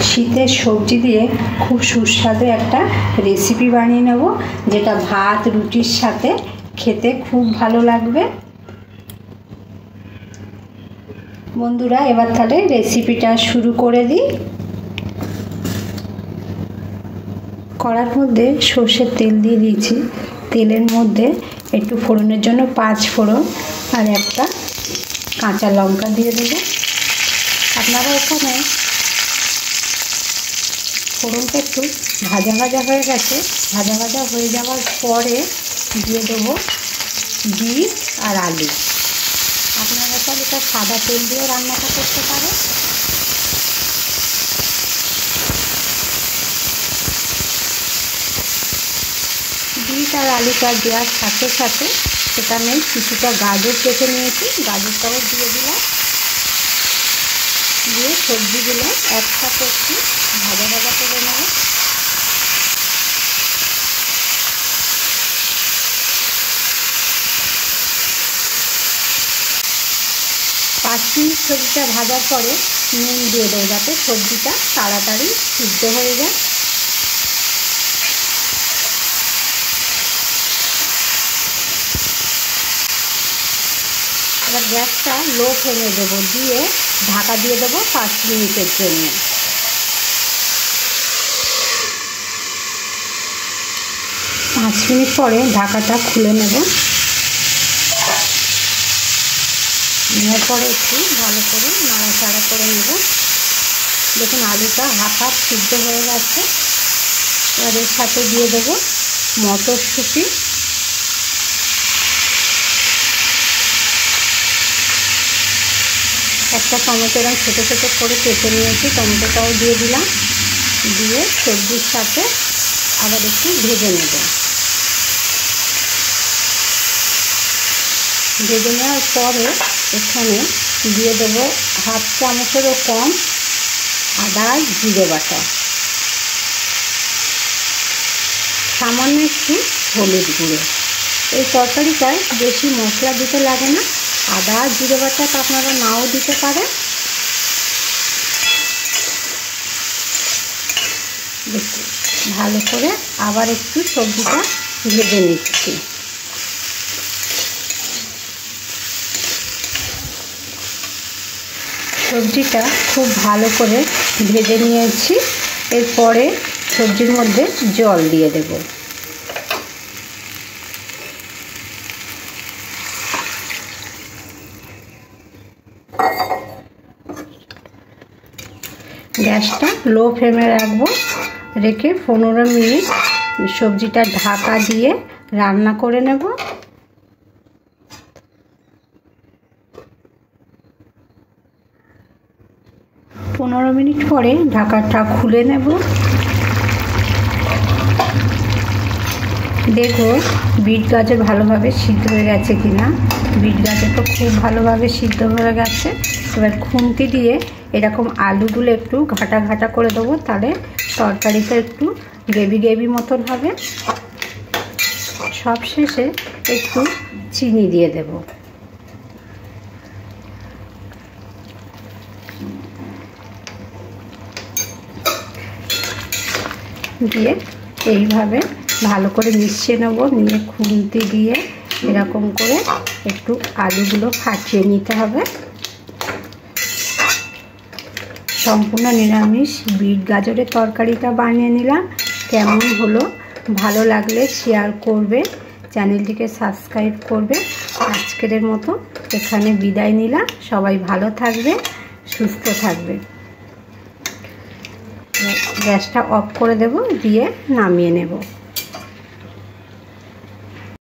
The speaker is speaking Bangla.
শীতের সবজি দিয়ে খুব সুস্বাদু একটা রেসিপি বানিয়ে নেব, যেটা ভাত রুটির সাথে খেতে খুব ভালো লাগবে। বন্ধুরা, এবার তাহলে রেসিপিটা শুরু করে দিই। কড়ার মধ্যে সর্ষের তেল দিয়ে দিয়েছি। তেলের মধ্যে একটু ফোড়নের জন্য 5 ফোড়ন আর একটা কাঁচা লঙ্কা দিয়ে দেবো। আপনারা এখানে ফোড়নটা একটু ভাজা ভাজা হয়ে গেছে, ভাজা ভাজা হয়ে যাওয়ার পরে দিয়ে দেবো বিট আর আলু। আপনারা তাহলে এটা সাদা তেল দিয়েও রান্নাটা করতে পারেন। বিট আর আলুটা দেওয়ার সাথে সাথে সেখানে কিছুটা গাজর কেটে নিয়েছি, গাজরটাও দিয়ে দিলাম। দিয়ে সবজিগুলো একসাথে একটু ভাজা ভাজা করে নেব। পাঁচ মিনিট সবজিটা ভাজার পরে নুন দিয়ে দেবো, যাতে সবজিটা তাড়াতাড়ি সিদ্ধ হয়ে যায়। এবার গ্যাসটা লো ফ্লেমে দেবো, দিয়ে ঢাকা দিয়ে দেবো 5 মিনিটের জন্য। পাঁচ মিনিট পরে ঢাকাটা খুলে নেব। নেওয়ার পরে একটু ভালো করে নাড়াচাড়া করে নেব। দেখুন আলুটা হাফ সিদ্ধ হয়ে গেছে। এবার এর সাথে দিয়ে দেবো মটরশুঁটি, একটা টমেটো এরকম ছোটো ছোটো করে কেটে নিয়েছি, টমেটোটাও দিয়ে দিলাম। দিয়ে সবজির সাথে আবার একটু ভেজে নেব। ভেজে নেওয়ার পরে এখানে দিয়ে দেবো হাফ চামচেরও কম আদা জিরে বাটা, সামান্য একটু হলুদ গুঁড়ো। এই তরকারিটায় বেশি মশলা দিতে লাগে না। আদা জিরে বাটাটা আপনারা নাও দিতে পারেন। দেখুন ভালো করে আবার একটু সবজিটা ভেজে নিচ্ছি। সবজিটা খুব ভালো করে ভেজে নিয়েছি। এরপরে সবজির মধ্যে জল দিয়ে দেব। গ্যাসটা লো ফ্লেমে রাখবো, রেখে 15 মিনিট সবজিটা ঢাকা দিয়ে রান্না করে নেব। 15 মিনিট পরে ঢাকাটা খুলে নেব। দেখো বিট গাজর ভালোভাবে সিদ্ধ হয়ে গেছে কিনা। বিট গাজর তো খুব ভালোভাবে সিদ্ধ হয়ে গেছে। এবার খুন্তি দিয়ে এরকম আলুগুলো একটু ঘাটা ঘাটা করে দেবো, তাহলে তরকারিটা একটু গ্রেভি মতন হবে। সব শেষে একটু চিনি দিয়ে দেব। দিয়ে এইভাবে ভালো করে মিশিয়ে নেব। নিয়ে খুন্তি দিয়ে এরকম করে একটু আলুগুলো ফাটিয়ে নিতে হবে। সম্পূর্ণ নিরামিষ বিট গাজরের তরকারিটা বানিয়ে নিলাম। কেমন হলো ভালো লাগলে শেয়ার করবে, চ্যানেলটিকে সাবস্ক্রাইব করবে। আজকের মতো এখানে বিদায় নিলাম। সবাই ভালো থাকবে, সুস্থ থাকবে। গ্যাসটা অফ করে দেব, দিয়ে নামিয়ে নেব।